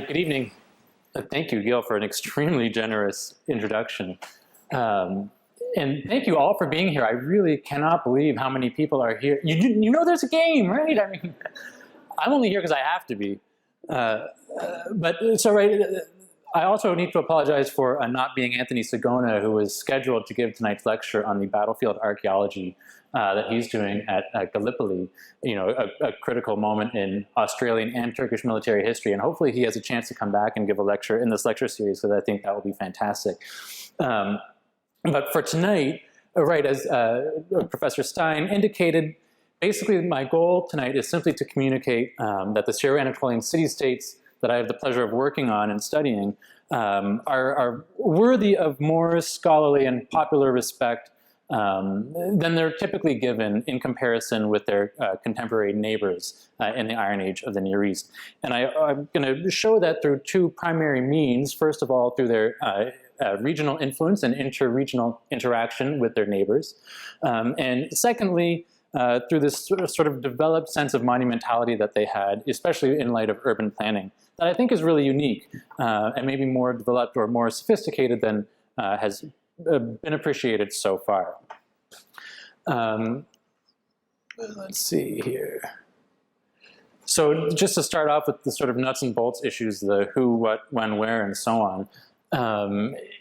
good evening. Thank you, Gil, for an extremely generous introduction. And thank you all for being here. I really cannot believe how many people are here. You know there's a game, right? I mean, I'm only here because I have to be. But so, right, I also need to apologize for not being Anthony Sagona, who was scheduled to give tonight's lecture on the battlefield archaeology that he's doing at Gallipoli, you know, a critical moment in Australian and Turkish military history. And hopefully he has a chance to come back and give a lecture in this lecture series, because I think that will be fantastic. But for tonight, right, as Professor Stein indicated, basically my goal tonight is simply to communicate that the Syro-Anatolian city-states that I have the pleasure of working on and studying are worthy of more scholarly and popular respect than they're typically given in comparison with their contemporary neighbors in the Iron Age of the Near East. And I'm going to show that through two primary means. First of all, through their regional influence and inter-regional interaction with their neighbors. And secondly, through this sort of developed sense of monumentality that they had, especially in light of urban planning, that I think is really unique and maybe more developed or more sophisticated than has been appreciated so far. Let's see here. So just to start off with the sort of nuts and bolts issues, the who, what, when, where, and so on.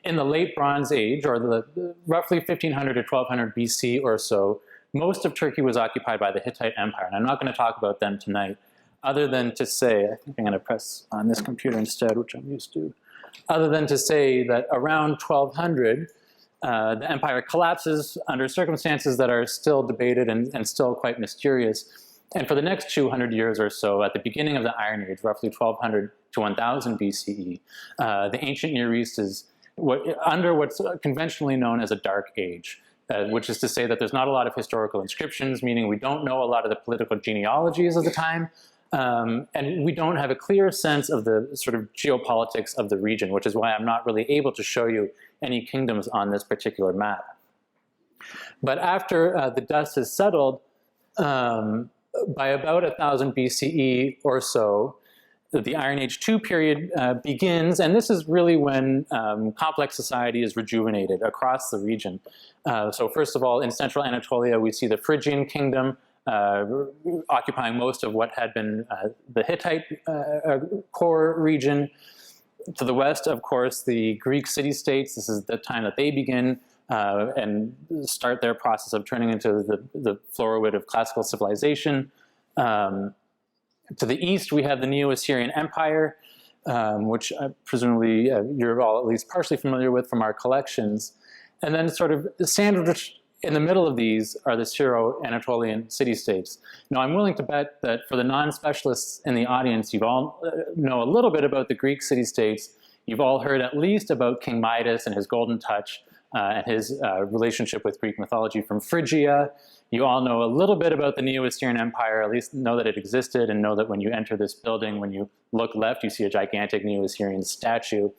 In the late Bronze Age, or the roughly 1500 to 1200 BC or so, most of Turkey was occupied by the Hittite Empire. And I'm not going to talk about them tonight, other than to say, I think I'm going to press on this computer instead, which I'm used to, other than to say that around 1200, the empire collapses under circumstances that are still debated and still quite mysterious. And for the next 200 years or so, at the beginning of the Iron Age, roughly 1200 to 1000 BCE, the ancient Near East is under what's conventionally known as a Dark Age, which is to say that there's not a lot of historical inscriptions, meaning we don't know a lot of the political genealogies of the time, and we don't have a clear sense of the sort of geopolitics of the region, which is why I'm not really able to show you any kingdoms on this particular map. But after the dust has settled, by about 1000 BCE or so, the Iron Age II period begins, and this is really when complex society is rejuvenated across the region. So first of all, in central Anatolia, we see the Phrygian kingdom occupying most of what had been the Hittite core region. To the west, of course, the Greek city-states. This is the time that they begin and start their process of turning into the flowerwood of classical civilization. To the east, we have the Neo-Assyrian Empire, which presumably you're all at least partially familiar with from our collections. And then sort of sandwiched in the middle of these are the Syro-Anatolian city-states. Now, I'm willing to bet that for the non-specialists in the audience, you all know a little bit about the Greek city-states. You've all heard at least about King Midas and his golden touch and his relationship with Greek mythology from Phrygia. You all know a little bit about the Neo-Assyrian Empire, at least know that it existed, and know that when you enter this building, when you look left, you see a gigantic Neo-Assyrian statue.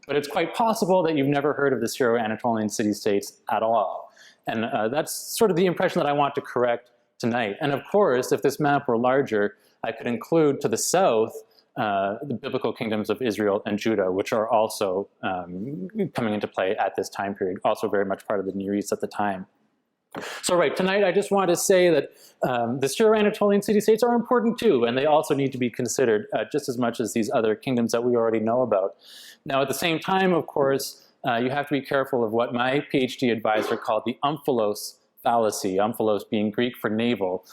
But it's quite possible that you've never heard of the Syro-Anatolian city-states at all. And that's sort of the impression that I want to correct tonight. And of course, if this map were larger, I could include to the south the biblical kingdoms of Israel and Judah, which are also coming into play at this time period, also very much part of the Near East at the time. So right, tonight I just want to say that the Syro-Anatolian city-states are important too, and they also need to be considered just as much as these other kingdoms that we already know about. Now at the same time, of course, you have to be careful of what my PhD advisor called the omphalos fallacy, omphalos being Greek for navel,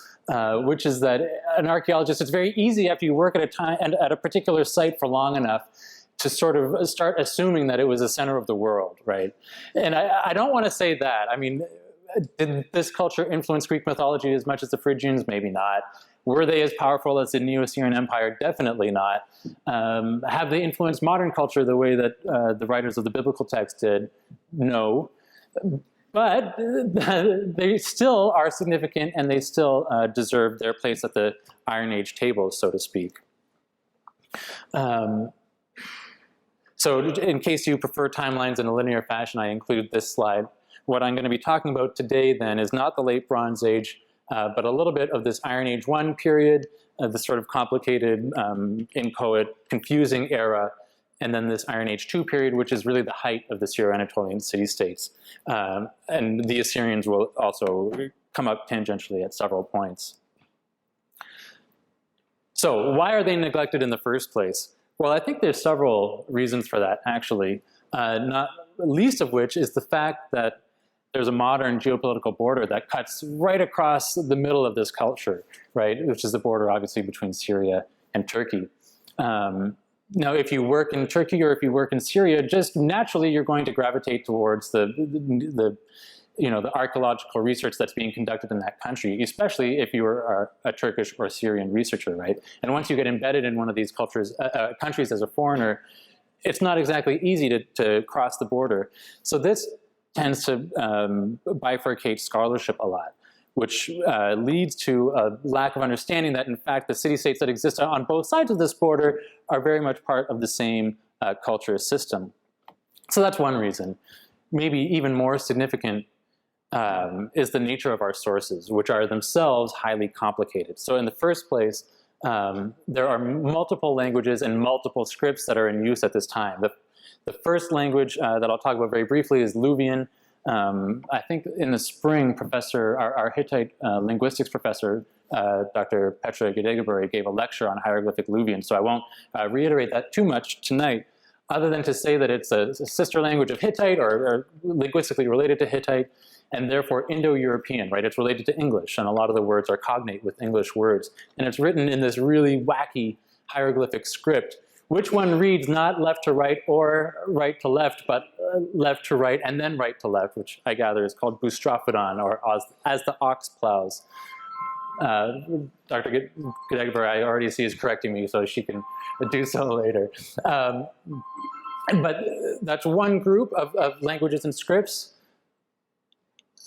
which is that an archaeologist, it's very easy after you work at a time and at a particular site for long enough to sort of start assuming that it was the center of the world, right? And I don't want to say that. I mean, did this culture influence Greek mythology as much as the Phrygians? Maybe not. Were they as powerful as the Neo-Assyrian Empire? Definitely not. Have they influenced modern culture the way that the writers of the biblical text did? No. But they still are significant, and they still deserve their place at the Iron Age table, so to speak. So in case you prefer timelines in a linear fashion, I included this slide. What I'm going to be talking about today then is not the late Bronze Age, but a little bit of this Iron Age 1 period, this sort of complicated, inchoate, confusing era, and then this Iron Age II period, which is really the height of the Syro-Anatolian city-states. And the Assyrians will also come up tangentially at several points. So why are they neglected in the first place? Well, I think there's several reasons for that, actually, not least of which is the fact that there's a modern geopolitical border that cuts right across the middle of this culture, right, which is the border, obviously, between Syria and Turkey. Now, if you work in Turkey or if you work in Syria, just naturally you're going to gravitate towards the archaeological research that's being conducted in that country, especially if you are a Turkish or Syrian researcher, right? And once you get embedded in one of these countries as a foreigner, it's not exactly easy to cross the border. So this tends to bifurcate scholarship a lot, which leads to a lack of understanding that, in fact, the city-states that exist on both sides of this border are very much part of the same culture system. So that's one reason. Maybe even more significant is the nature of our sources, which are themselves highly complicated. So in the first place, there are multiple languages and multiple scripts that are in use at this time. The first language that I'll talk about very briefly is Luwian. I think in the spring, our Hittite linguistics professor, Dr. Petra Gedegaburi, gave a lecture on hieroglyphic Luwian, so I won't reiterate that too much tonight, other than to say that it's a sister language of Hittite or linguistically related to Hittite, and therefore Indo-European, right? It's related to English, and a lot of the words are cognate with English words. And it's written in this really wacky hieroglyphic script, which one reads not left to right or right to left, but left to right and then right to left, which I gather is called boustrophodon, or as the ox plows. Dr. Gedegaburi, I already see, is correcting me, so she can do so later. But that's one group of languages and scripts.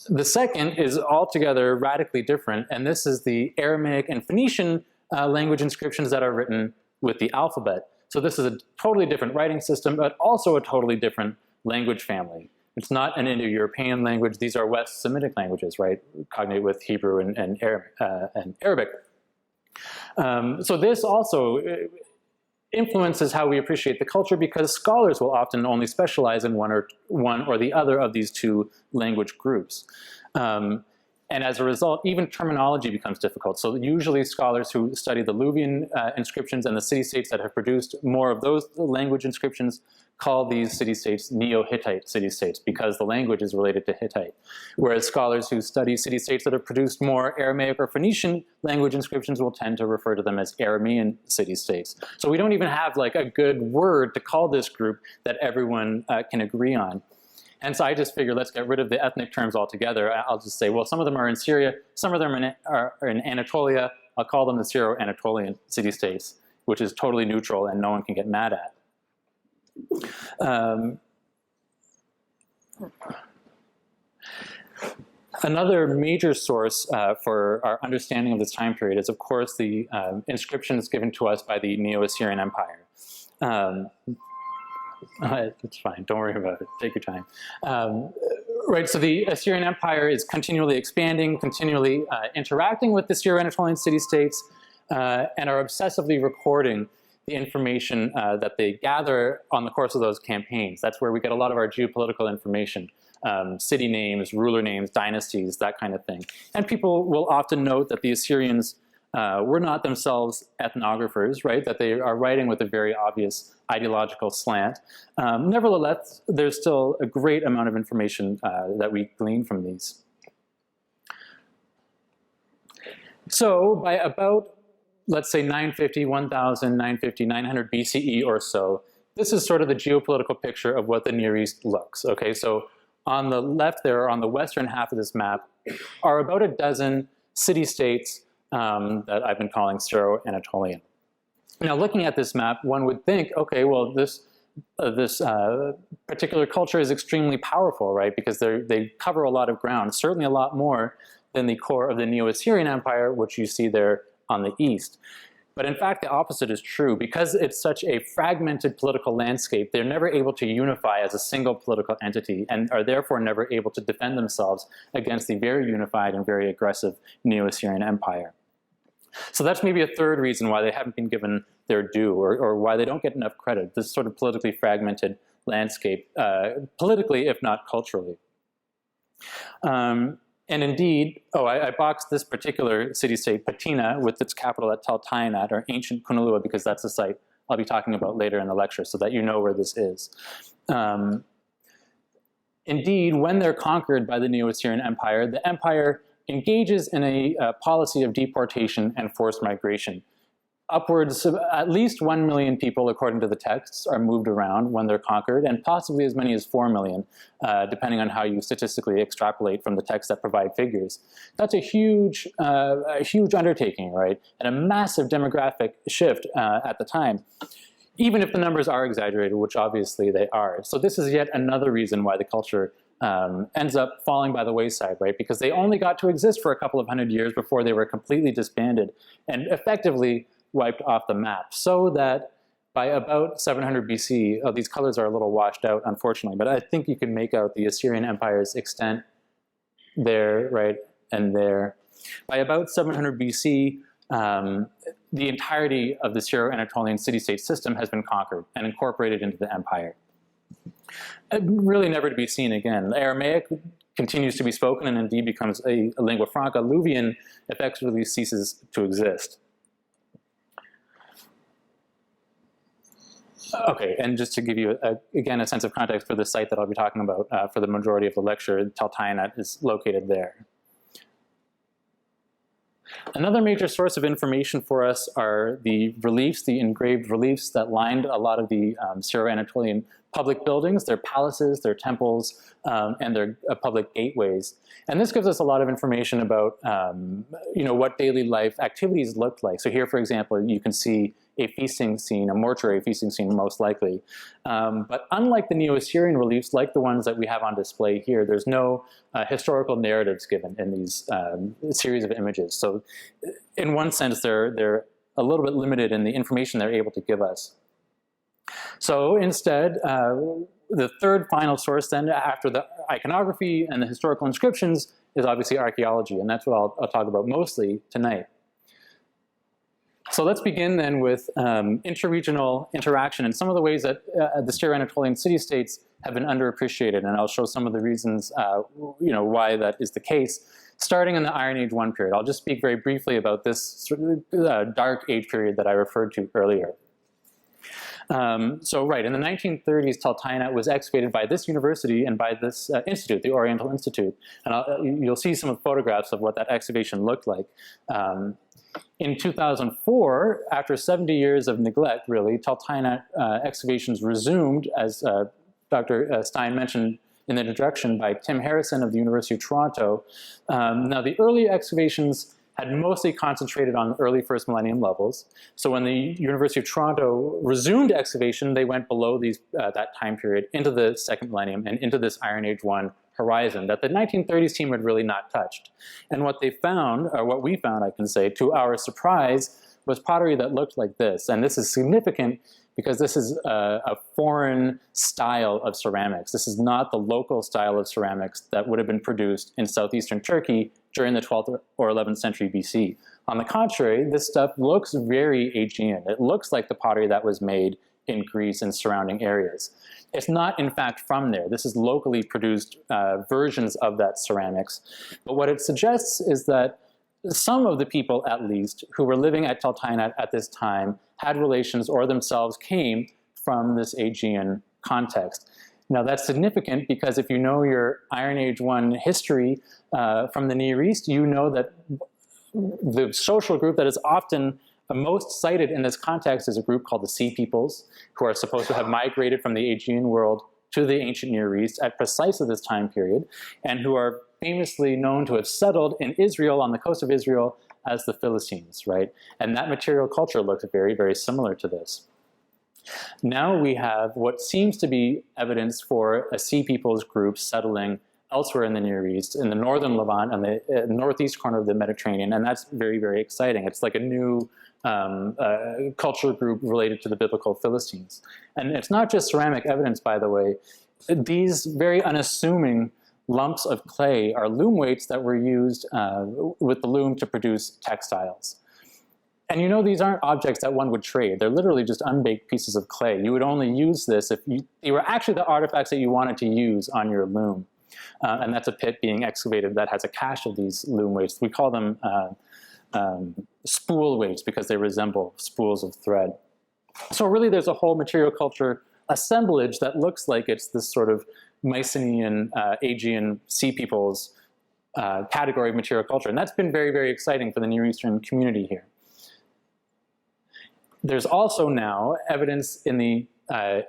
The second is altogether radically different, and this is the Aramaic and Phoenician language inscriptions that are written with the alphabet. So this is a totally different writing system, but also a totally different language family. It's not an Indo-European language. These are West Semitic languages, right? Cognate with Hebrew and Arabic. So this also influences how we appreciate the culture, because scholars will often only specialize in one or the other of these two language groups. And as a result, even terminology becomes difficult. So usually scholars who study the Luwian inscriptions and the city-states that have produced more of those language inscriptions call these city-states Neo-Hittite city-states, because the language is related to Hittite. Whereas scholars who study city-states that have produced more Aramaic or Phoenician language inscriptions will tend to refer to them as Aramean city-states. So we don't even have like a good word to call this group that everyone can agree on. And so I just figured, let's get rid of the ethnic terms altogether. I'll just say, well, some of them are in Syria, some of them are in Anatolia. I'll call them the Syro-Anatolian city-states, which is totally neutral and no one can get mad at. Another major source for our understanding of this time period is, of course, the inscriptions given to us by the Neo-Assyrian Empire. It's fine, don't worry about it, take your time. Right, so the Assyrian Empire is continually expanding, continually interacting with the Syro-Anatolian city-states, and are obsessively recording the information that they gather on the course of those campaigns. That's where we get a lot of our geopolitical information. City names, ruler names, dynasties, that kind of thing. And people will often note that the Assyrians were not themselves ethnographers, right? That they are writing with a very obvious ideological slant. Nevertheless, there's still a great amount of information that we glean from these. So by about, let's say 950, 1000, 950, 900 BCE or so, this is sort of the geopolitical picture of what the Near East looks, okay? So on the left there, on the western half of this map, are about a dozen city-states that I've been calling Syro-Anatolian. Now, looking at this map, one would think, okay, well, this particular culture is extremely powerful, right? Because they cover a lot of ground, certainly a lot more than the core of the Neo-Assyrian Empire, which you see there on the east. But in fact, the opposite is true. Because it's such a fragmented political landscape, they're never able to unify as a single political entity, and are therefore never able to defend themselves against the very unified and very aggressive Neo-Assyrian Empire. So that's maybe a third reason why they haven't been given their due, or why they don't get enough credit, this sort of politically fragmented landscape, politically if not culturally. And indeed, I boxed this particular city-state, Patina, with its capital at Taltainat, or ancient Kunalua, because that's the site I'll be talking about later in the lecture, so that you know where this is. Indeed, when they're conquered by the Neo-Assyrian Empire, the empire engages in a policy of deportation and forced migration. Upwards of at least 1 million people, according to the texts, are moved around when they're conquered, and possibly as many as 4 million, depending on how you statistically extrapolate from the texts that provide figures. That's a huge undertaking, right? And a massive demographic shift at the time, even if the numbers are exaggerated, which obviously they are. So this is yet another reason why the culture ends up falling by the wayside, right? Because they only got to exist for a couple of hundred years before they were completely disbanded and effectively wiped off the map, so that by about 700 BC, these colors are a little washed out, unfortunately, but I think you can make out the Assyrian Empire's extent there, right, and there. By about 700 BC, the entirety of the Syro-Anatolian city-state system has been conquered and incorporated into the empire. Really never to be seen again. Aramaic continues to be spoken and indeed becomes a lingua franca. Luvian effectively ceases to exist. Okay, and just to give you, again, a sense of context for the site that I'll be talking about for the majority of the lecture, Taltainat is located there. Another major source of information for us are the reliefs, the engraved reliefs that lined a lot of the Syro-Anatolian public buildings, their palaces, their temples, and their public gateways. And this gives us a lot of information about what daily life activities looked like. So here, for example, you can see a feasting scene, a mortuary feasting scene most likely. But unlike the Neo-Assyrian reliefs, like the ones that we have on display here, there's no historical narratives given in these series of images. So in one sense, they're a little bit limited in the information they're able to give us. So instead, the third final source then, after the iconography and the historical inscriptions, is obviously archaeology, and that's what I'll talk about mostly tonight. So let's begin then with interregional interaction and some of the ways that the Syro-Anatolian city-states have been underappreciated, and I'll show some of the reasons why that is the case, starting in the Iron Age 1 period. I'll just speak very briefly about this sort of dark age period that I referred to earlier. So right, in the 1930s, Taltainat was excavated by this university and by this institute, the Oriental Institute. And you'll see some of the photographs of what that excavation looked like. In 2004, after 70 years of neglect, really, Taltainat excavations resumed, as Dr. Stein mentioned in the introduction, by Tim Harrison of the University of Toronto. Now, the early excavations had mostly concentrated on early first millennium levels. So when the University of Toronto resumed excavation, they went below that time period into the second millennium and into this Iron Age 1 horizon that the 1930s team had really not touched. And what they found, or what we found, I can say, to our surprise, was pottery that looked like this. And this is significant because this is a foreign style of ceramics. This is not the local style of ceramics that would have been produced in southeastern Turkey during the 12th or 11th century BC. On the contrary, this stuff looks very Aegean. It looks like the pottery that was made in Greece and surrounding areas. It's not, in fact, from there. This is locally produced versions of that ceramics. But what it suggests is that some of the people, at least, who were living at Taltainat at this time had relations or themselves came from this Aegean context. Now, that's significant because if you know your Iron Age 1 history from the Near East, you know that the social group that is often most cited in this context is a group called the Sea Peoples, who are supposed to have migrated from the Aegean world to the ancient Near East at precisely this time period, and who are famously known to have settled in Israel, on the coast of Israel, as the Philistines, right? And that material culture looks very, very similar to this. Now we have what seems to be evidence for a Sea Peoples group settling elsewhere in the Near East, in the northern Levant and the northeast corner of the Mediterranean, and that's very, very exciting. It's like a new culture group related to the biblical Philistines. And it's not just ceramic evidence, by the way. These very unassuming lumps of clay are loom weights that were used with the loom to produce textiles. And you know, these aren't objects that one would trade. They're literally just unbaked pieces of clay. You would only use this if they were actually the artifacts that you wanted to use on your loom. And that's a pit being excavated that has a cache of these loom weights. We call them spool weights because they resemble spools of thread. So really there's a whole material culture assemblage that looks like it's this sort of Mycenaean, Aegean sea peoples category of material culture. And that's been very, very exciting for the Near Eastern community here. There's also now evidence in the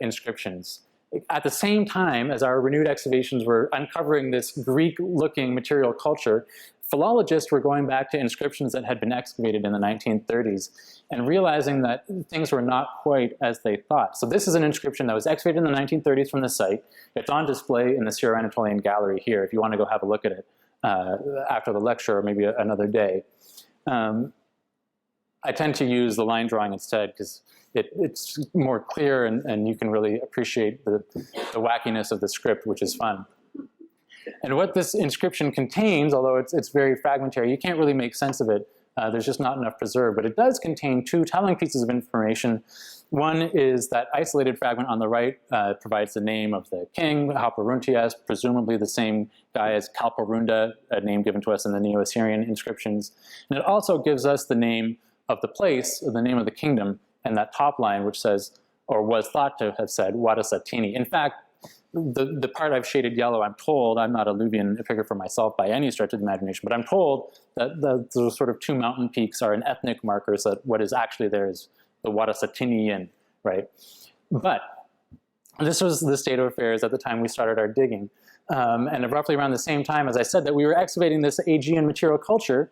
inscriptions. At the same time as our renewed excavations were uncovering this Greek-looking material culture, philologists were going back to inscriptions that had been excavated in the 1930s and realizing that things were not quite as they thought. So this is an inscription that was excavated in the 1930s from the site. It's on display in the Syro-Anatolian gallery here if you want to go have a look at it after the lecture or maybe another day. I tend to use the line drawing instead because it's more clear and you can really appreciate the wackiness of the script, which is fun. And what this inscription contains, although it's very fragmentary, you can't really make sense of it. There's just not enough preserved, but it does contain two telling pieces of information. One is that isolated fragment on the right provides the name of the king, Halparuntias, presumably the same guy as Kalparunda, a name given to us in the Neo-Assyrian inscriptions. And it also gives us the name of the place, or the name of the kingdom, and that top line which says, or was thought to have said, Wadasatini. In fact, the part I've shaded yellow, I'm told, I'm not a Luvian epigrapher myself by any stretch of the imagination, but I'm told that those sort of two mountain peaks are an ethnic marker, so that what is actually there is the Wadasatini Inn, right? But this was the state of affairs at the time we started our digging. And roughly around the same time, as I said, that we were excavating this Aegean material culture,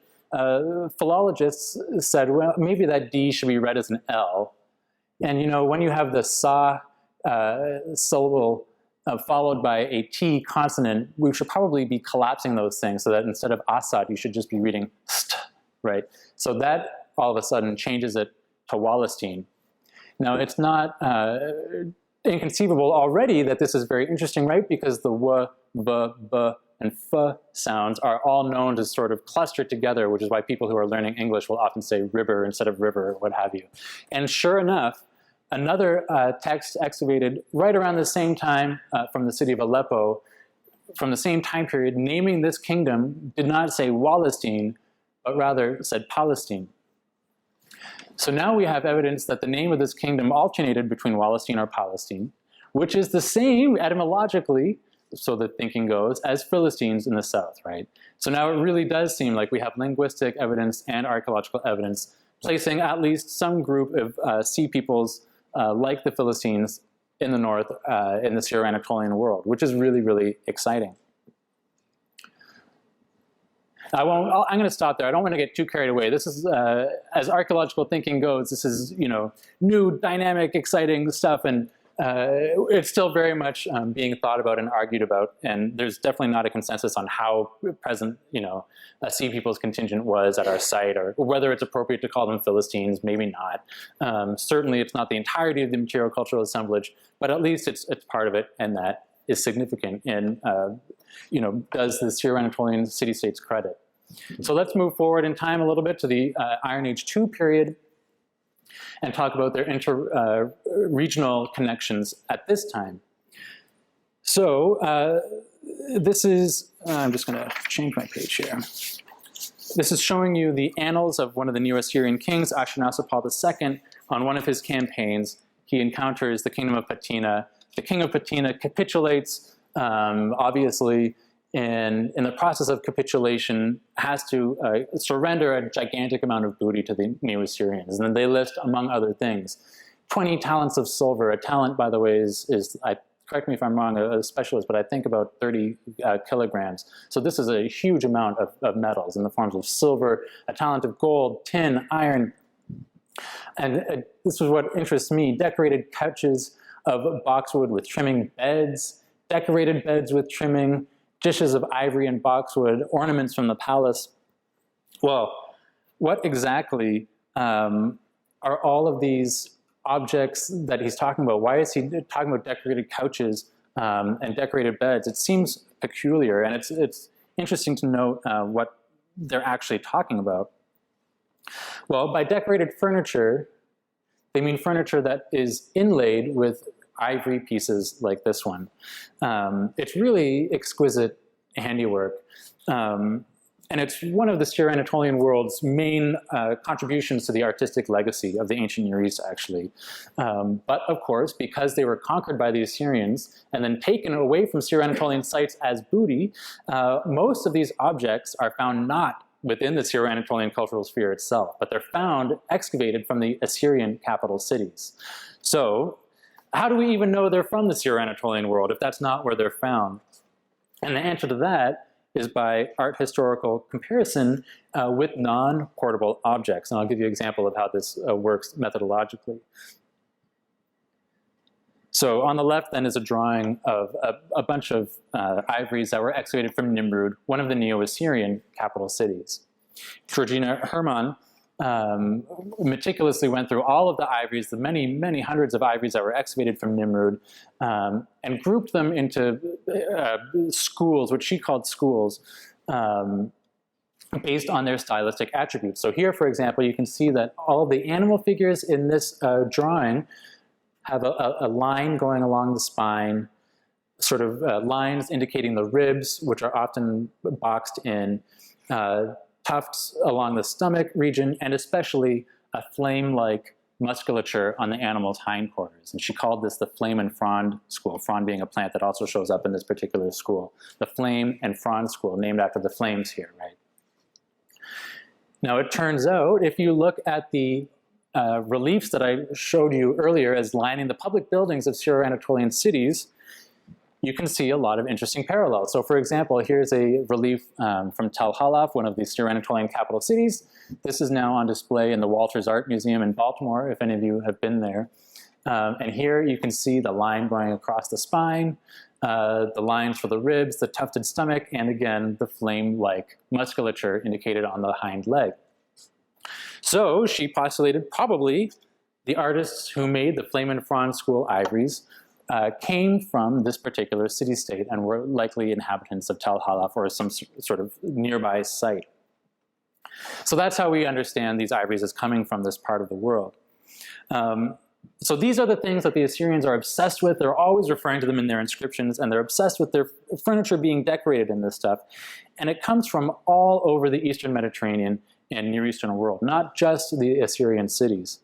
philologists said, well, maybe that D should be read as an L. And you know, when you have the sa syllable followed by a T consonant, we should probably be collapsing those things so that instead of Assad, you should just be reading st, right? So that all of a sudden changes it to Wallenstein. Now, it's not inconceivable already that this is very interesting, right? Because the w, v, b, and f sounds are all known to sort of cluster together, which is why people who are learning English will often say river instead of river or what have you. And sure enough, another text excavated right around the same time from the city of Aleppo, from the same time period, naming this kingdom did not say Wallenstein, but rather said Palestine. So now we have evidence that the name of this kingdom alternated between Wallenstein or Palestine, which is the same etymologically, so the thinking goes, as Philistines in the south, right? So now it really does seem like we have linguistic evidence and archaeological evidence placing at least some group of sea peoples like the Philistines in the north, in the Syro-Anatolian world, which is really, really exciting. I'm going to stop there. I don't want to get too carried away. This is, as archaeological thinking goes, this is, you know, new, dynamic, exciting stuff, and it's still very much being thought about and argued about, and there's definitely not a consensus on how present, you know, a Sea People's contingent was at our site, or whether it's appropriate to call them Philistines, maybe not. Certainly it's not the entirety of the material cultural assemblage, but at least it's part of it, and that is significant and, you know, does the Syro-Anatolian city-states credit. So let's move forward in time a little bit to the Iron Age II period and talk about their inter-regional connections at this time. So this is, I'm just going to change my page here. This is showing you the annals of one of the Neo-Assyrian kings, Ashurnasirpal II. On one of his campaigns, he encounters the kingdom of Patina. The king of Patina capitulates, obviously, and in the process of capitulation has to surrender a gigantic amount of booty to the Neo-Assyrians. And then they list, among other things, 20 talents of silver. A talent, by the way, is correct me if I'm wrong, a specialist, but I think about 30 kilograms. So this is a huge amount of metals in the forms of silver, a talent of gold, tin, iron. And this is what interests me, decorated couches of boxwood with trimming, beds, decorated beds with trimming, dishes of ivory and boxwood, ornaments from the palace. Well, what exactly are all of these objects that he's talking about? Why is he talking about decorated couches and decorated beds? It seems peculiar, and it's interesting to note what they're actually talking about. Well, by decorated furniture, they mean furniture that is inlaid with ivory pieces like this one. It's really exquisite handiwork. And it's one of the Syro-Anatolian world's main contributions to the artistic legacy of the ancient Near East, actually. But of course, because they were conquered by the Assyrians and then taken away from Syro-Anatolian sites as booty, most of these objects are found not within the Syro-Anatolian cultural sphere itself, but they're found excavated from the Assyrian capital cities. So how do we even know they're from the Syro-Anatolian world if that's not where they're found? And the answer to that is by art historical comparison with non-portable objects. And I'll give you an example of how this works methodologically. So on the left then is a drawing of a bunch of ivories that were excavated from Nimrud, one of the Neo-Assyrian capital cities. Georgina Hermann meticulously went through all of the ivories, the many, many hundreds of ivories that were excavated from Nimrud, and grouped them into schools, which she called schools, based on their stylistic attributes. So here, for example, you can see that all the animal figures in this drawing have a line going along the spine, sort of lines indicating the ribs, which are often boxed in, tufts along the stomach region, and especially a flame-like musculature on the animal's hindquarters. And she called this the flame and frond school, frond being a plant that also shows up in this particular school. The flame and frond school, named after the flames here, right? Now it turns out, if you look at the reliefs that I showed you earlier as lining the public buildings of Syro-Anatolian cities, you can see a lot of interesting parallels. So for example, here's a relief from Tel Halaf, one of the Syro-Anatolian capital cities. This is now on display in the Walters Art Museum in Baltimore, if any of you have been there. And here you can see the line going across the spine, the lines for the ribs, the tufted stomach, and again, the flame-like musculature indicated on the hind leg. So she postulated probably the artists who made the flame and frond school ivories came from this particular city-state and were likely inhabitants of Tel Halaf or some sort of nearby site. So that's how we understand these ivories as coming from this part of the world. So these are the things that the Assyrians are obsessed with. They're always referring to them in their inscriptions, and they're obsessed with their furniture being decorated in this stuff. And it comes from all over the Eastern Mediterranean and Near Eastern world, not just the Assyrian cities.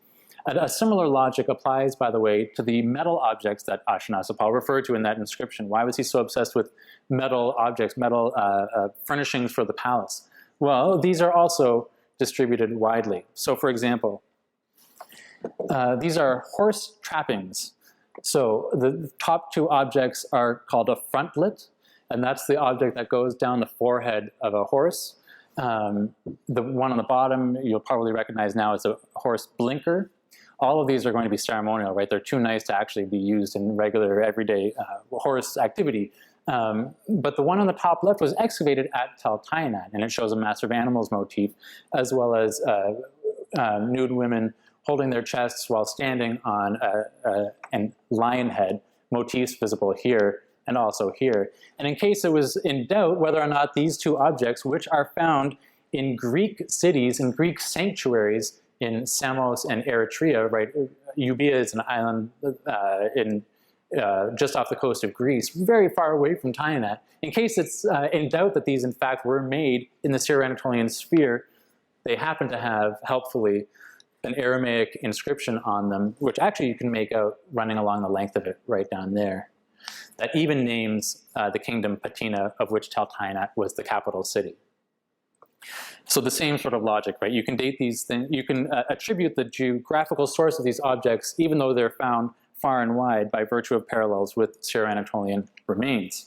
A similar logic applies, by the way, to the metal objects that Ashurnasirpal referred to in that inscription. Why was he so obsessed with metal objects, metal furnishings for the palace? Well, these are also distributed widely. So for example, these are horse trappings. So the top two objects are called a frontlet, and that's the object that goes down the forehead of a horse. The one on the bottom you'll probably recognize now as a horse blinker. All of these are going to be ceremonial, right? They're too nice to actually be used in regular, everyday horse activity. But the one on the top left was excavated at Tel Tainat, and it shows a master of animals motif, as well as nude women holding their chests while standing on a lion head, motifs visible here and also here. And in case it was in doubt whether or not these two objects, which are found in Greek cities, in Greek sanctuaries, in Samos and Eritrea, right? Euboea is an island just off the coast of Greece, very far away from Tainat. In case it's in doubt that these in fact were made in the Syro-Anatolian sphere, they happen to have, helpfully, an Aramaic inscription on them, which actually you can make out running along the length of it right down there, that even names the kingdom Patina, of which Tel Tainat was the capital city. So the same sort of logic, right? You can date these things, you can attribute the geographical source of these objects, even though they're found far and wide, by virtue of parallels with Syro-Anatolian remains.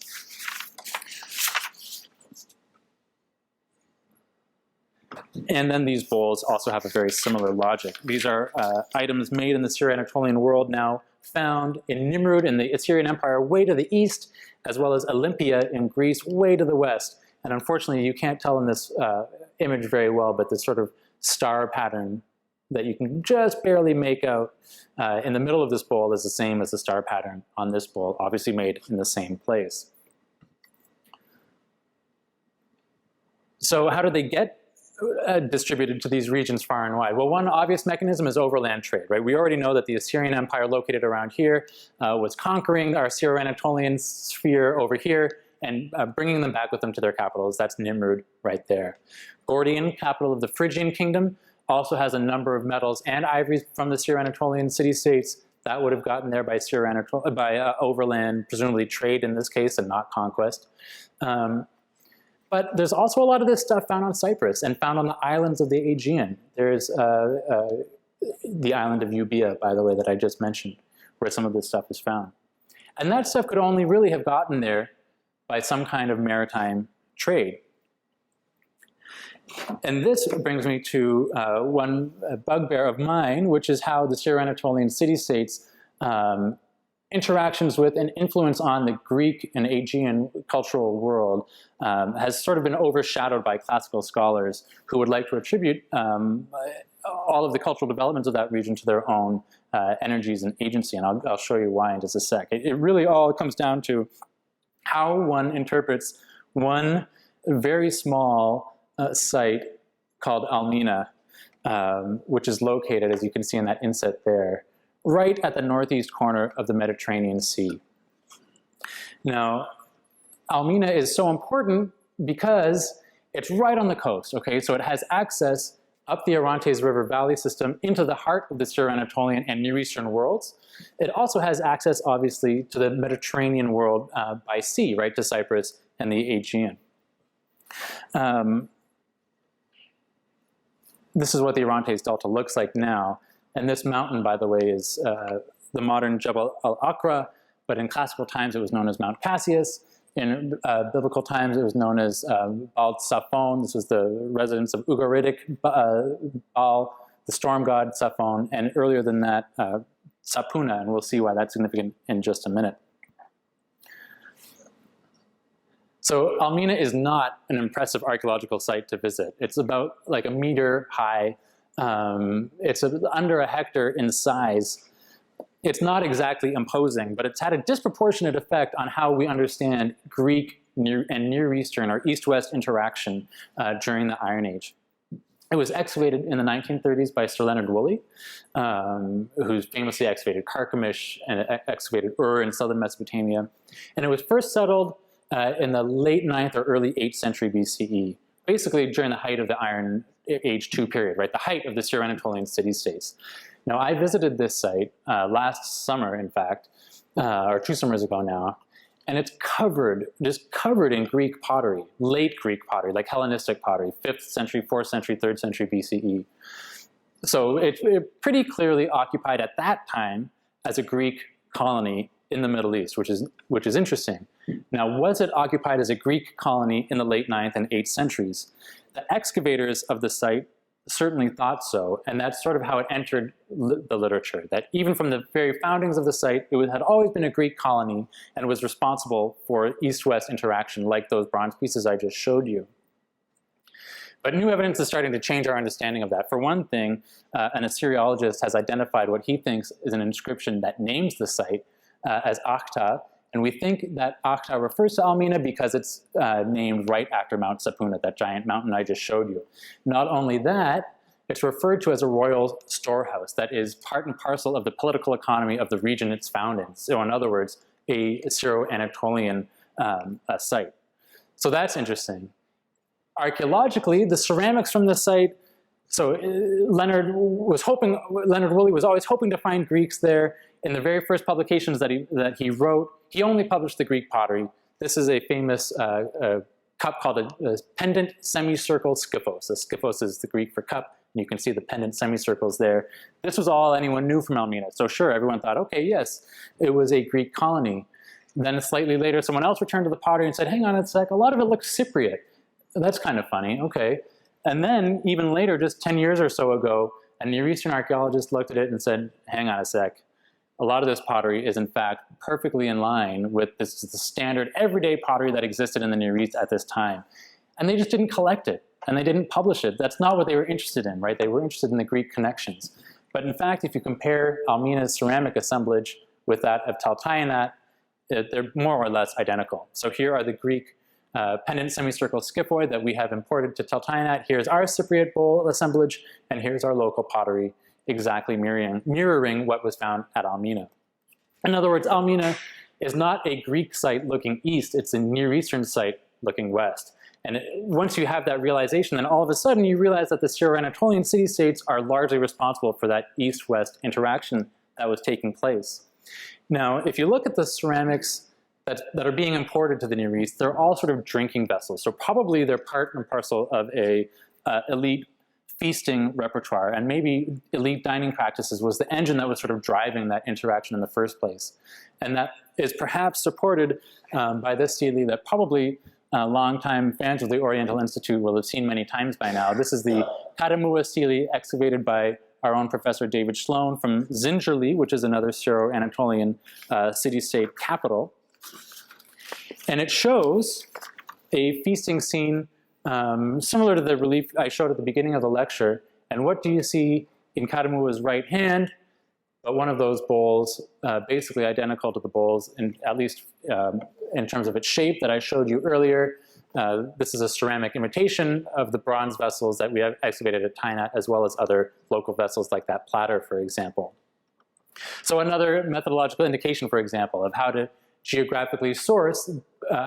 And then these bowls also have a very similar logic. These are items made in the Syro-Anatolian world, now found in Nimrud in the Assyrian Empire way to the east, as well as Olympia in Greece way to the west. And unfortunately, you can't tell in this image very well, but this sort of star pattern that you can just barely make out in the middle of this bowl is the same as the star pattern on this bowl, obviously made in the same place. So how did they get distributed to these regions far and wide? Well, one obvious mechanism is overland trade, right? We already know that the Assyrian Empire located around here was conquering our Syro-Anatolian sphere over here and bringing them back with them to their capitals. That's Nimrud right there. Gordian, capital of the Phrygian kingdom, also has a number of metals and ivories from the Syro-Anatolian city-states. That would have gotten there by overland, presumably trade in this case, and not conquest. But there's also a lot of this stuff found on Cyprus and found on the islands of the Aegean. There's the island of Euboea, by the way, that I just mentioned, where some of this stuff is found. And that stuff could only really have gotten there by some kind of maritime trade. And this brings me to one bugbear of mine, which is how the Syro-Anatolian city-states interactions with and influence on the Greek and Aegean cultural world has sort of been overshadowed by classical scholars who would like to attribute all of the cultural developments of that region to their own energies and agency, and I'll show you why in just a sec. It really all comes down to how one interprets one very small site called Mina, which is located, as you can see in that inset there, right at the northeast corner of the Mediterranean Sea. Now, Mina is so important because it's right on the coast, okay? So it has access up the Orontes River Valley system into the heart of the Syro-Anatolian and Near Eastern worlds. It also has access, obviously, to the Mediterranean world by sea, right, to Cyprus and the Aegean. This is what the Orontes Delta looks like now. And this mountain, by the way, is the modern Jebel al-Aqra, but in classical times it was known as Mount Cassius. In biblical times it was known as Baal Saphon. This was the residence of Ugaritic Baal, the storm god Saphon, and earlier than that, Sapuna, and we'll see why that's significant in just a minute. So Mina is not an impressive archaeological site to visit. It's about like a meter high. It's under a hectare in size. It's not exactly imposing, but it's had a disproportionate effect on how we understand Greek and Near Eastern or East-West interaction during the Iron Age. It was excavated in the 1930s by Sir Leonard Woolley, who famously excavated Carchemish and excavated Ur in southern Mesopotamia. And it was first settled in the late 9th or early 8th century BCE, basically during the height of the Iron Age II period, right? The height of the Syro-Anatolian city-states. Now, I visited this site last summer, in fact, or 2 summers ago now, and it's covered, just covered in Greek pottery, late Greek pottery, like Hellenistic pottery, 5th century, 4th century, 3rd century BCE. So it pretty clearly occupied at that time as a Greek colony in the Middle East, which is interesting. Now, was it occupied as a Greek colony in the late 9th and 8th centuries? The excavators of the site certainly thought so, and that's sort of how it entered the literature, that even from the very foundings of the site, it had always been a Greek colony and was responsible for East-West interaction like those bronze pieces I just showed you. But new evidence is starting to change our understanding of that. For one thing, an Assyriologist has identified what he thinks is an inscription that names the site as Akhta, and we think that Akhta refers to Mina because it's named right after Mount Sapuna, that giant mountain I just showed you. Not only that, it's referred to as a royal storehouse that is part and parcel of the political economy of the region it's found in. So in other words, a Syro-Anatolian site. So that's interesting. Archaeologically, the ceramics from the site, so Leonard Woolley was always hoping to find Greeks there. In the very first publications that he wrote, he only published the Greek pottery. This is a famous cup called a pendant semicircle skyphos. The skyphos is the Greek for cup, and you can see the pendant semicircles there. This was all anyone knew from Mina. So sure, everyone thought, okay, yes, it was a Greek colony. Then slightly later, someone else returned to the pottery and said, hang on a sec, a lot of it looks Cypriot. That's kind of funny, okay. And then even later, just 10 years or so ago, a Near Eastern archaeologist looked at it and said, hang on a sec. A lot of this pottery is in fact perfectly in line with the standard everyday pottery that existed in the Near East at this time. And they just didn't collect it, and they didn't publish it. That's not what they were interested in, right? They were interested in the Greek connections. But in fact, if you compare Mina's ceramic assemblage with that of Taltayyanat, they're more or less identical. So here are the Greek pendant semicircle sciphoid that we have imported to Teltainat. Here's our Cypriot bowl assemblage, and here's our local pottery, exactly mirroring what was found at Mina. In other words, Mina is not a Greek site looking east, it's a Near Eastern site looking west. And once you have that realization, then all of a sudden you realize that the Syro-Anatolian city-states are largely responsible for that east-west interaction that was taking place. Now, if you look at the ceramics that are being imported to the Near East, they're all sort of drinking vessels. So probably they're part and parcel of a elite feasting repertoire, and maybe elite dining practices was the engine that was sort of driving that interaction in the first place. And that is perhaps supported by this stele that probably longtime fans of the Oriental Institute will have seen many times by now. This is the Kadamua stele excavated by our own Professor David Sloan from Zingerli, which is another Syro-Anatolian city-state capital. And it shows a feasting scene similar to the relief I showed at the beginning of the lecture. And what do you see in Kadamua's right hand? But one of those bowls, basically identical to the bowls, at least in terms of its shape that I showed you earlier. This is a ceramic imitation of the bronze vessels that we have excavated at Tainat, as well as other local vessels like that platter, for example. So another methodological indication, for example, of how to geographically source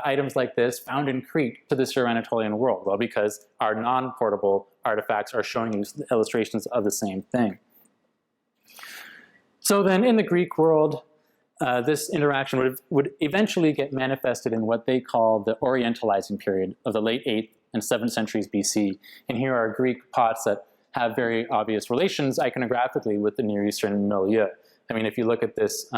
items like this found in Crete to the Syro-Anatolian world. Well, because our non-portable artifacts are showing you illustrations of the same thing. So then in the Greek world, this interaction would eventually get manifested in what they call the Orientalizing period of the late 8th and 7th centuries BC. And here are Greek pots that have very obvious relations iconographically with the Near Eastern milieu. I mean, if you look at this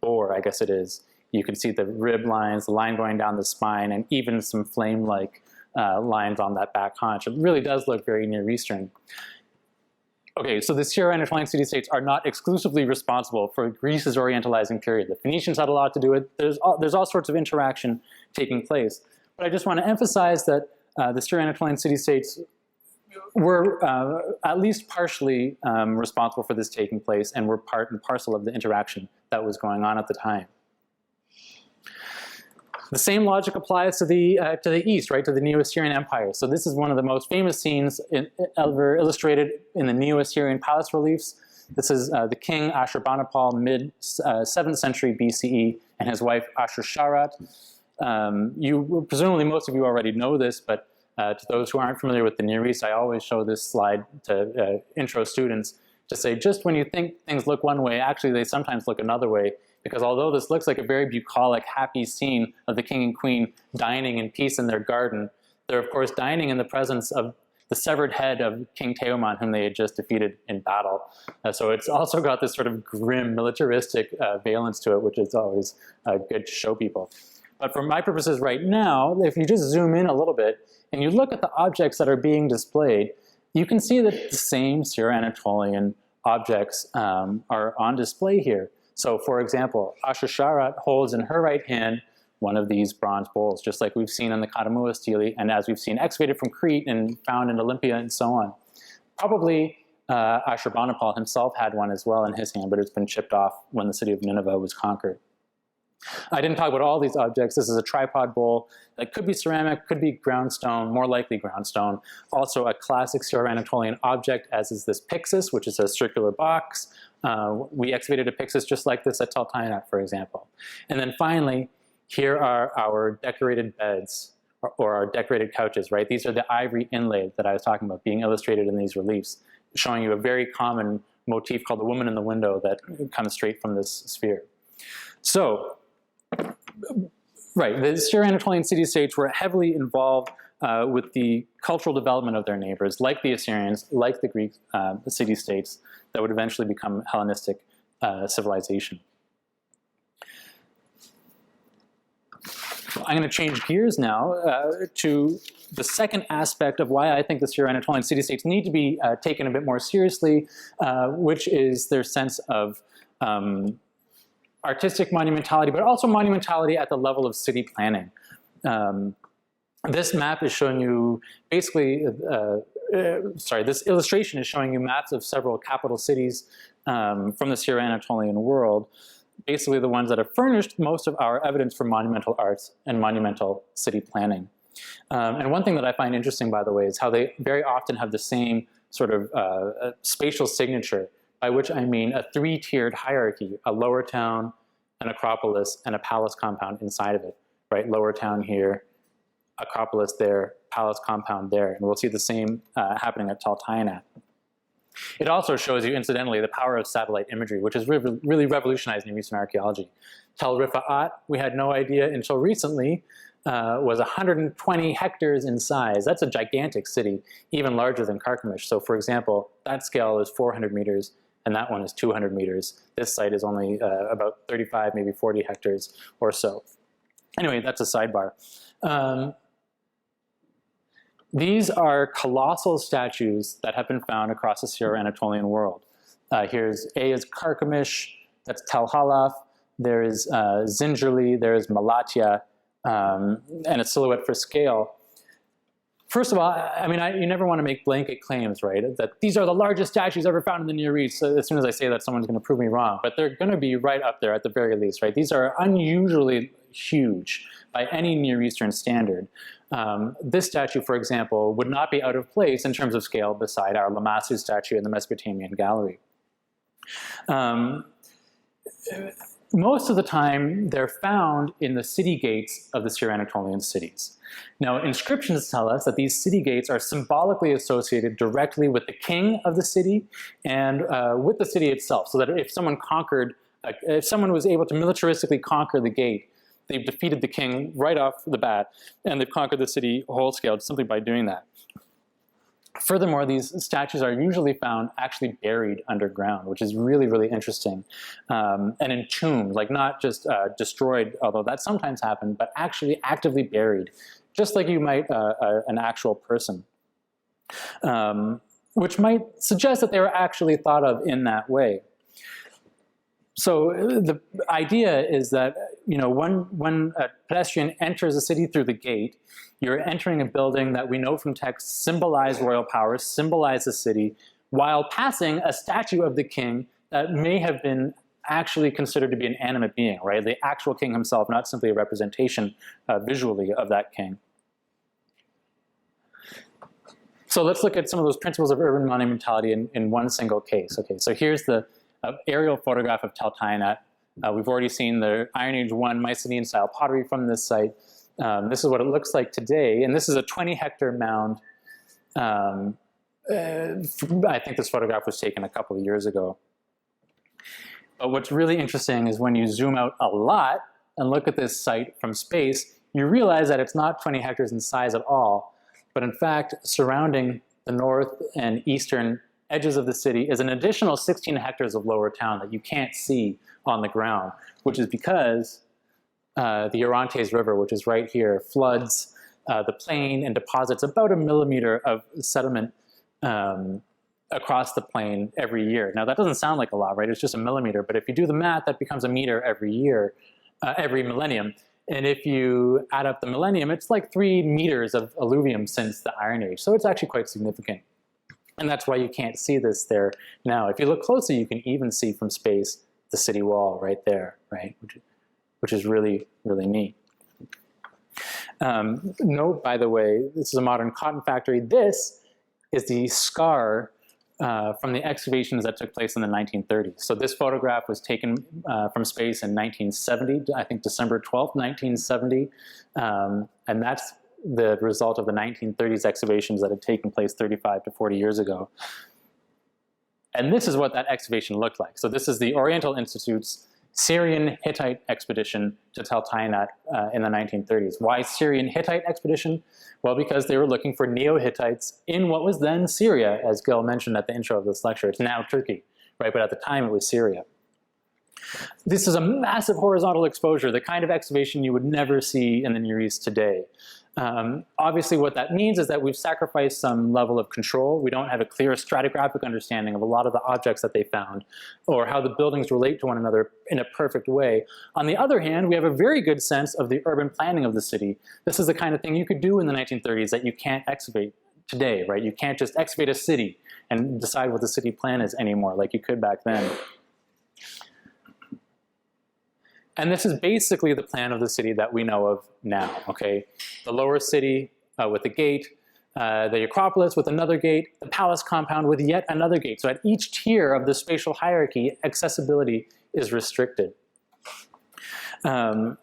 boar, I guess it is, you can see the rib lines, the line going down the spine, and even some flame-like lines on that back haunch. It really does look very Near Eastern. Okay, so the Syro-Anatolian city-states are not exclusively responsible for Greece's Orientalizing period. The Phoenicians had a lot to do with it. There's all sorts of interaction taking place. But I just want to emphasize that the Syro-Anatolian city-states were at least partially responsible for this taking place and were part and parcel of the interaction that was going on at the time. The same logic applies to the east, right, to the Neo-Assyrian Empire. So this is one of the most famous scenes ever illustrated in the Neo-Assyrian palace reliefs. This is the king Ashurbanipal, mid-7th century BCE, and his wife Ashur-Sharat. Presumably most of you already know this, but to those who aren't familiar with the Near East, I always show this slide to intro students to say, just when you think things look one way, actually they sometimes look another way. Because although this looks like a very bucolic, happy scene of the king and queen dining in peace in their garden, they're of course dining in the presence of the severed head of King Teoman, whom they had just defeated in battle. So it's also got this sort of grim, militaristic valence to it, which is always good to show people. But for my purposes right now, if you just zoom in a little bit and you look at the objects that are being displayed, you can see that the same Syro-Anatolian objects are on display here. So for example, Ashur-Sharat holds in her right hand one of these bronze bowls, just like we've seen in the Kadamua stele, and as we've seen excavated from Crete and found in Olympia and so on. Probably Ashurbanipal himself had one as well in his hand, but it's been chipped off when the city of Nineveh was conquered. I didn't talk about all these objects. This is a tripod bowl that could be ceramic, could be ground stone, more likely ground stone. Also a classic Syro-Anatolian object, as is this pyxis, which is a circular box. We excavated a pyxis just like this at Teltainat, for example. And then finally, here are our decorated beds, or our decorated couches, right? These are the ivory inlaid that I was talking about being illustrated in these reliefs, showing you a very common motif called the woman in the window that comes straight from this sphere. So, right, the Syro-Anatolian city-states were heavily involved with the cultural development of their neighbors, like the Assyrians, like the Greek city-states that would eventually become Hellenistic civilization. I'm going to change gears now to the second aspect of why I think the Syro-Anatolian city-states need to be taken a bit more seriously, which is their sense of artistic monumentality, but also monumentality at the level of city planning. This map is showing you basically, this illustration is showing you maps of several capital cities from the Syro-Anatolian world. basically the ones that have furnished most of our evidence for monumental arts and monumental city planning. And one thing that I find interesting, by the way, is how they very often have the same sort of spatial signature, by which I mean a three-tiered hierarchy: a lower town, an acropolis, and a palace compound inside of it, right? Lower town here, acropolis there, palace compound there, and we'll see the same happening at Taltayinat. It also shows you, incidentally, the power of satellite imagery, which has really revolutionized Near Eastern archaeology. Tel Rifa'at, we had no idea until recently, was 120 hectares in size. That's a gigantic city, even larger than Carchemish. So for example, that scale is 400 meters, and that one is 200 meters. This site is only about 35, maybe 40 hectares or so. Anyway, that's a sidebar. These are colossal statues that have been found across the Syro-Anatolian world. Here's A is Carchemish, that's Tel Halaf, there's Zingerli, there's Malatya, and a silhouette for scale. First of all, I mean, you never want to make blanket claims, right? That these are the largest statues ever found in the Near East. So as soon as I say that, someone's going to prove me wrong. But they're going to be right up there at the very least, right? These are unusually huge by any Near Eastern standard. This statue, for example, would not be out of place in terms of scale beside our Lamassu statue in the Mesopotamian gallery. Most of the time, they're found in the city gates of the Syro-Anatolian cities. Now, inscriptions tell us that these city gates are symbolically associated directly with the king of the city and with the city itself, so that if someone was able to militaristically conquer the gate, they've defeated the king right off the bat, and they've conquered the city whole-scale simply by doing that. Furthermore, these statues are usually found actually buried underground, which is really, really interesting, and entombed, like not just destroyed, although that sometimes happens, but actually actively buried, just like you might an actual person, which might suggest that they were actually thought of in that way. So the idea is that, you know, when a pedestrian enters a city through the gate, you're entering a building that we know from text symbolized royal power, symbolized the city, while passing a statue of the king that may have been actually considered to be an animate being, right? The actual king himself, not simply a representation visually of that king. So let's look at some of those principles of urban monumentality in one single case. Okay, so here's the aerial photograph of Taltayinat. We've already seen the Iron Age 1 Mycenaean style pottery from this site. This is what it looks like today, and this is a 20-hectare mound. I think this photograph was taken a couple of years ago. But what's really interesting is when you zoom out a lot and look at this site from space, you realize that it's not 20 hectares in size at all, but in fact, surrounding the north and eastern edges of the city is an additional 16 hectares of lower town that you can't see on the ground, which is because the Orontes River, which is right here, floods the plain and deposits about 1 millimeter of sediment across the plain every year. Now that doesn't sound like a lot, right? It's just 1 millimeter, but if you do the math, that becomes 1 meter every year, every millennium. And if you add up the millennium, it's like 3 meters of alluvium since the Iron Age. So it's actually quite significant. And that's why you can't see this there now. If you look closely, you can even see from space the city wall right there, right? Which is really, really neat. Note, by the way, this is a modern cotton factory. This is the scar from the excavations that took place in the 1930s. So this photograph was taken from space in 1970, I think December 12th, 1970. And that's the result of the 1930s excavations that had taken place 35 to 40 years ago. And this is what that excavation looked like. So this is the Oriental Institute's Syrian Hittite expedition to Taltayinat in the 1930s. Why Syrian Hittite expedition? Well, because they were looking for Neo-Hittites in what was then Syria, as Gil mentioned at the intro of this lecture. It's now Turkey, right? But at the time it was Syria. This is a massive horizontal exposure, the kind of excavation you would never see in the Near East today. Obviously what that means is that we've sacrificed some level of control. We don't have a clear stratigraphic understanding of a lot of the objects that they found or how the buildings relate to one another in a perfect way. On the other hand, we have a very good sense of the urban planning of the city. This is the kind of thing you could do in the 1930s that you can't excavate today, right? You can't just excavate a city and decide what the city plan is anymore like you could back then. And this is basically the plan of the city that we know of now, okay? The lower city with a gate, the Acropolis with another gate, the palace compound with yet another gate. So at each tier of the spatial hierarchy, accessibility is restricted. One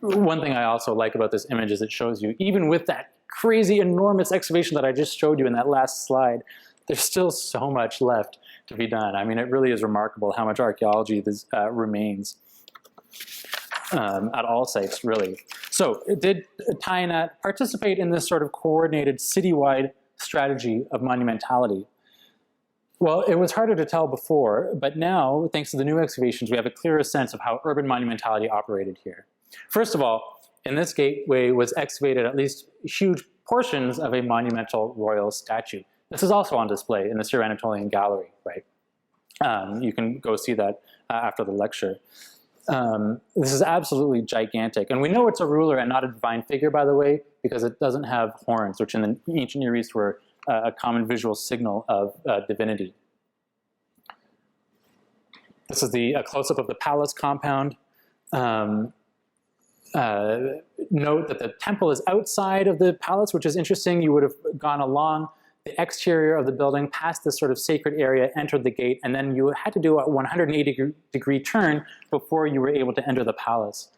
thing I also like about this image is it shows you, even with that crazy enormous excavation that I just showed you in that last slide, there's still so much left to be done. I mean, it really is remarkable how much archaeology remains at all sites, really. So did Tainat participate in this sort of coordinated citywide strategy of monumentality? Well, it was harder to tell before, but now, thanks to the new excavations, we have a clearer sense of how urban monumentality operated here. First of all, in this gateway was excavated at least huge portions of a monumental royal statue. This is also on display in the Syro-Anatolian gallery, right? You can go see that after the lecture. This is absolutely gigantic. And we know it's a ruler and not a divine figure, by the way, because it doesn't have horns, which in the ancient Near East were a common visual signal of divinity. This is the close-up of the palace compound. Note that the temple is outside of the palace, which is interesting. You would have gone along the exterior of the building, past this sort of sacred area, entered the gate, and then you had to do a 180-degree turn before you were able to enter the palace.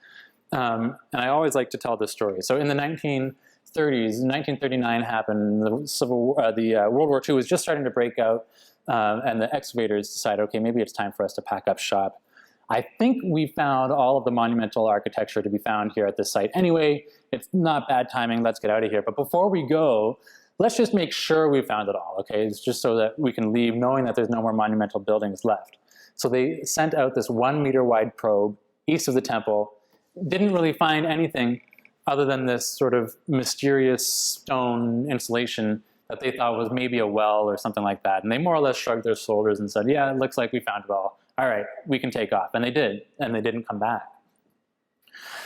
And I always like to tell this story. So in the 1930s, 1939 happened, the World War II was just starting to break out, and the excavators decided, okay, maybe it's time for us to pack up shop. I think we found all of the monumental architecture to be found here at this site. Anyway, it's not bad timing, let's get out of here. But before we go, let's just make sure we found it all, okay? It's just so that we can leave knowing that there's no more monumental buildings left. So they sent out this 1-meter wide probe east of the temple, didn't really find anything other than this sort of mysterious stone installation that they thought was maybe a well or something like that. And they more or less shrugged their shoulders and said, yeah, it looks like we found it all. All right, we can take off. And they did, and they didn't come back.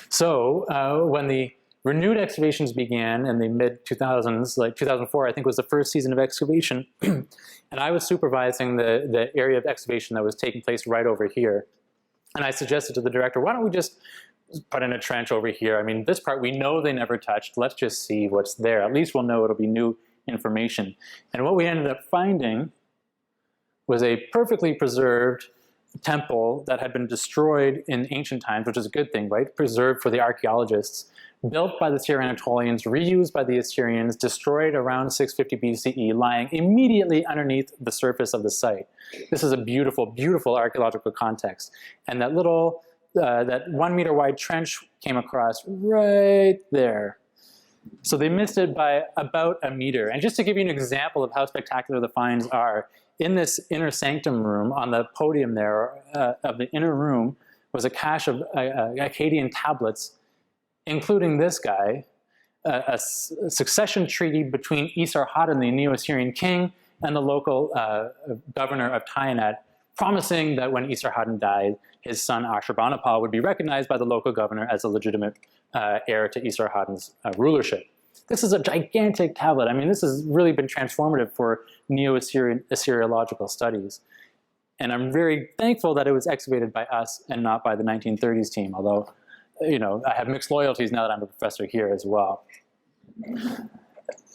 So when the renewed excavations began in the mid-2000s, like 2004, I think was the first season of excavation, and I was supervising the area of excavation that was taking place right over here. And I suggested to the director, why don't we just put in a trench over here? I mean, this part we know they never touched. Let's just see what's there. At least we'll know it'll be new information. And what we ended up finding was a perfectly preserved temple that had been destroyed in ancient times, which is a good thing, right? Preserved for the archaeologists, built by the Syro-Anatolians, reused by the Assyrians, destroyed around 650 BCE, lying immediately underneath the surface of the site. This is a beautiful, beautiful archaeological context. And that little, that 1-meter wide trench came across right there. So they missed it by about a meter. And just to give you an example of how spectacular the finds are, in this inner sanctum room, on the podium there of the inner room, was a cache of Akkadian tablets, including this guy, a succession treaty between Esarhaddon, the Neo-Assyrian king, and the local governor of Tainat, promising that when Esarhaddon died, his son Ashurbanipal would be recognized by the local governor as a legitimate heir to Esarhaddon's rulership. This is a gigantic tablet. I mean, this has really been transformative for Neo-Assyrian Assyriological studies. And I'm very thankful that it was excavated by us and not by the 1930s team, although, you know, I have mixed loyalties now that I'm a professor here as well.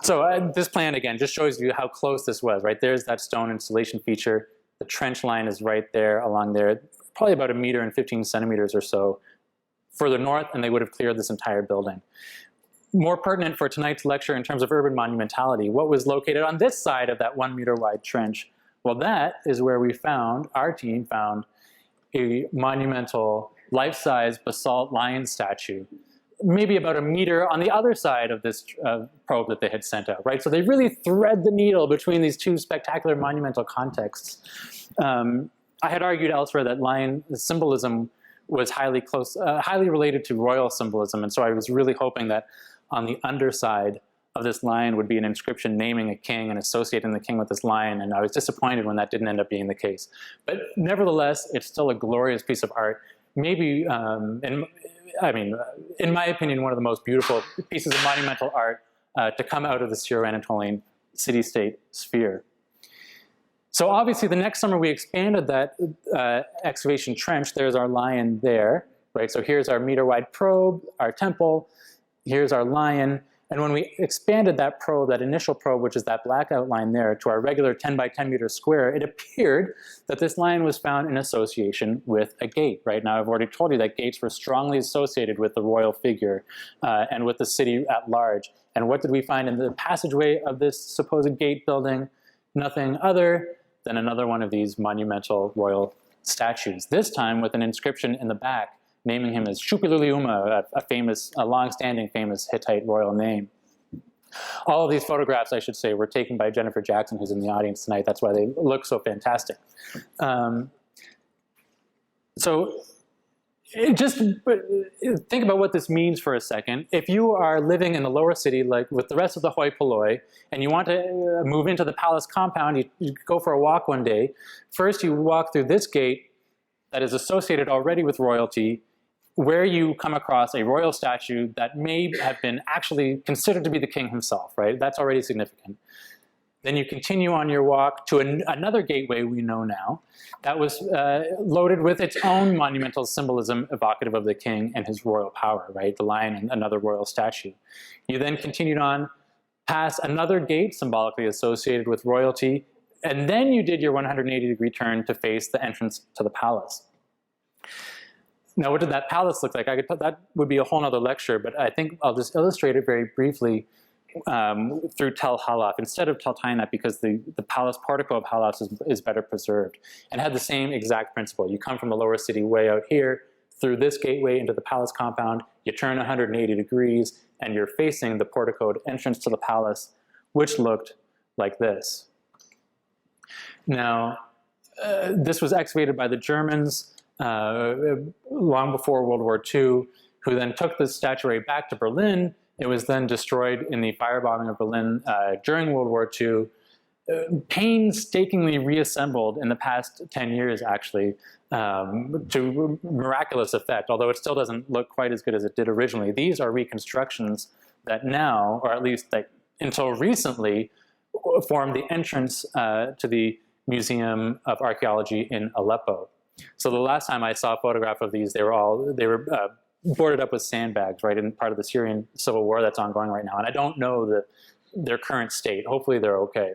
So this plan, again, just shows you how close this was, right? There's that stone installation feature. The trench line is right there, along there, probably about 1 meter and 15 centimeters or so further north, and they would have cleared this entire building. More pertinent for tonight's lecture in terms of urban monumentality, what was located on this side of that 1-meter wide trench? Well, that is where we found, our team found, a monumental life-size basalt lion statue, maybe about 1 meter on the other side of this probe that they had sent out, right? So they really thread the needle between these two spectacular monumental contexts. I had argued elsewhere that lion symbolism was highly related to royal symbolism, and so I was really hoping that on the underside of this lion would be an inscription naming a king and associating the king with this lion, and I was disappointed when that didn't end up being the case. But nevertheless, it's still a glorious piece of art. Maybe, in my opinion, one of the most beautiful pieces of monumental art to come out of the Syro-Anatolian city-state sphere. So obviously the next summer we expanded that excavation trench. There's our lion there, right? So here's our meter-wide probe, our temple, here's our lion. And when we expanded that probe, that initial probe, which is that black outline there, to our regular 10 by 10 meter square, it appeared that this lion was found in association with a gate, right? Now, I've already told you that gates were strongly associated with the royal figure and with the city at large. And what did we find in the passageway of this supposed gate building? Nothing other than another one of these monumental royal statues, this time with an inscription in the back naming him as Shupiluliuma, a long-standing famous Hittite royal name. All of these photographs, I should say, were taken by Jennifer Jackson, who's in the audience tonight. That's why they look so fantastic. So just think about what this means for a second. If you are living in the lower city, like with the rest of the hoi polloi, and you want to move into the palace compound, you go for a walk one day. First, you walk through this gate that is associated already with royalty, where you come across a royal statue that may have been actually considered to be the king himself, right? That's already significant. Then you continue on your walk to another gateway we know now that was loaded with its own monumental symbolism evocative of the king and his royal power, right? The lion and another royal statue. You then continued on past another gate symbolically associated with royalty, and then you did your 180-degree turn to face the entrance to the palace. Now, what did that palace look like? That would be a whole other lecture, but I think I'll just illustrate it very briefly through Tel Halaf instead of Tel Tainat, because the palace portico of Halaf is better preserved and had the same exact principle. You come from the lower city way out here, through this gateway into the palace compound, you turn 180 degrees, and you're facing the porticoed entrance to the palace, which looked like this. Now, this was excavated by the Germans long before World War II, who then took the statuary back to Berlin. It was then destroyed in the firebombing of Berlin during World War II, painstakingly reassembled in the past 10 years, actually, to miraculous effect, although it still doesn't look quite as good as it did originally. These are reconstructions that now, or at least like until recently, form the entrance to the Museum of Archaeology in Aleppo. So the last time I saw a photograph of these, they were boarded up with sandbags, right, in part of the Syrian civil war that's ongoing right now. And I don't know their current state. Hopefully they're okay.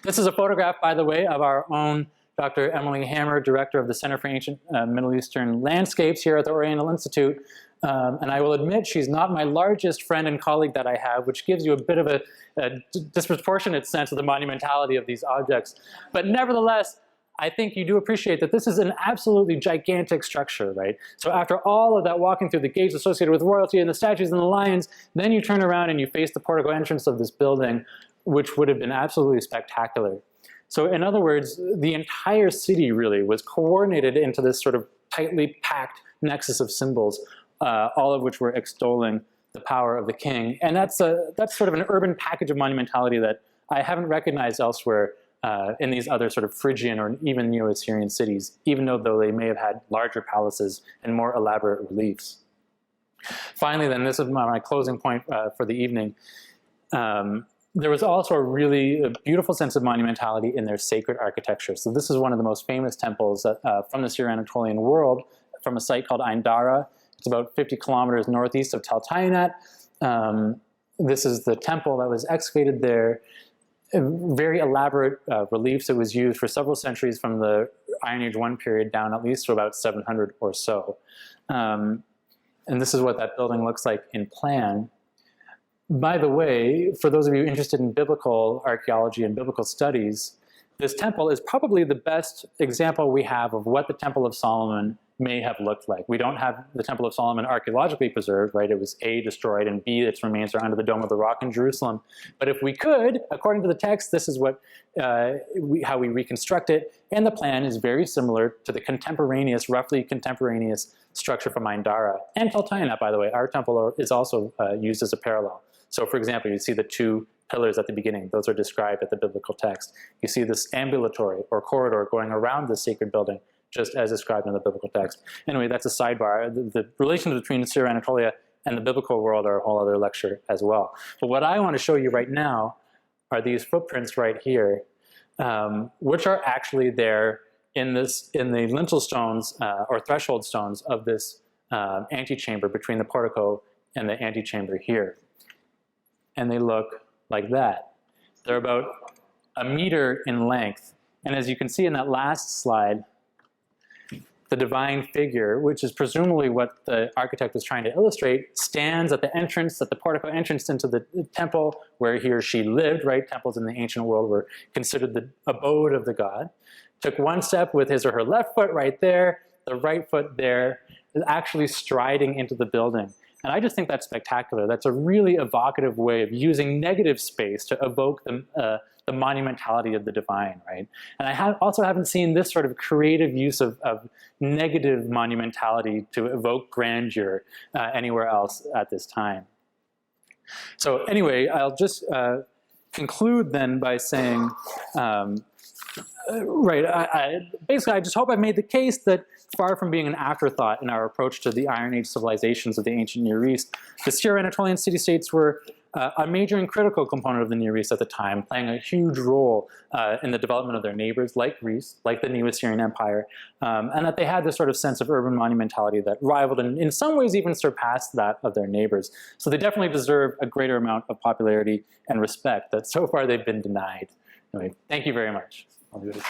This is a photograph, by the way, of our own Dr. Emily Hammer, director of the Center for Ancient Middle Eastern Landscapes here at the Oriental Institute. And I will admit she's not my largest friend and colleague that I have, which gives you a bit of a disproportionate sense of the monumentality of these objects. But nevertheless, I think you do appreciate that this is an absolutely gigantic structure, right? So after all of that walking through the gates associated with royalty and the statues and the lions, then you turn around and you face the portico entrance of this building, which would have been absolutely spectacular. So in other words, the entire city really was coordinated into this sort of tightly packed nexus of symbols, all of which were extolling the power of the king. And that's sort of an urban package of monumentality that I haven't recognized elsewhere in these other sort of Phrygian or even Neo-Assyrian cities, even though they may have had larger palaces and more elaborate reliefs. Finally, then, this is my closing point for the evening. There was also a really beautiful sense of monumentality in their sacred architecture. So this is one of the most famous temples from the Syro-Anatolian world, from a site called Ain Dara. It's about 50 kilometers northeast of Tel Tainat. This is the temple that was excavated there. Very elaborate reliefs. It was used for several centuries from the Iron Age 1 period down at least to about 700 or so. And this is what that building looks like in plan. By the way, for those of you interested in biblical archaeology and biblical studies, this temple is probably the best example we have of what the Temple of Solomon may have looked like. We don't have the Temple of Solomon archaeologically preserved, right? It was A, destroyed, and B, its remains are under the Dome of the Rock in Jerusalem. But if we could, according to the text, this is what how we reconstruct it. And the plan is very similar to the contemporaneous, roughly contemporaneous structure from Ain Dara. And Tel Tainat, by the way, our temple is also used as a parallel. So for example, you see the two pillars at the beginning. Those are described at the biblical text. You see this ambulatory or corridor going around the sacred building, just as described in the biblical text. Anyway, that's a sidebar. The relations between Syro-Anatolia and the biblical world are a whole other lecture as well. But what I want to show you right now are these footprints right here. which are actually there in the lintel stones or threshold stones of this antechamber between the portico and the antechamber here. And they look like that. They're about 1 meter in length. And as you can see in that last slide, the divine figure, which is presumably what the architect was trying to illustrate, stands at the entrance, at the portico entrance into the temple where he or she lived, right? Temples in the ancient world were considered the abode of the god. Took one step with his or her left foot right there, the right foot there, is actually striding into the building. And I just think that's spectacular. That's a really evocative way of using negative space to evoke the monumentality of the divine, right? And I also haven't seen this sort of creative use of negative monumentality to evoke grandeur anywhere else at this time. So anyway, I'll just conclude then by saying, basically I just hope I've made the case that far from being an afterthought in our approach to the Iron Age civilizations of the ancient Near East, the Syro-Anatolian city-states were a major and critical component of the Near East at the time, playing a huge role in the development of their neighbors, like Greece, like the Neo-Assyrian Empire, and that they had this sort of sense of urban monumentality that rivaled and in some ways even surpassed that of their neighbors. So they definitely deserve a greater amount of popularity and respect that so far they've been denied. Anyway, thank you very much. I'll do it.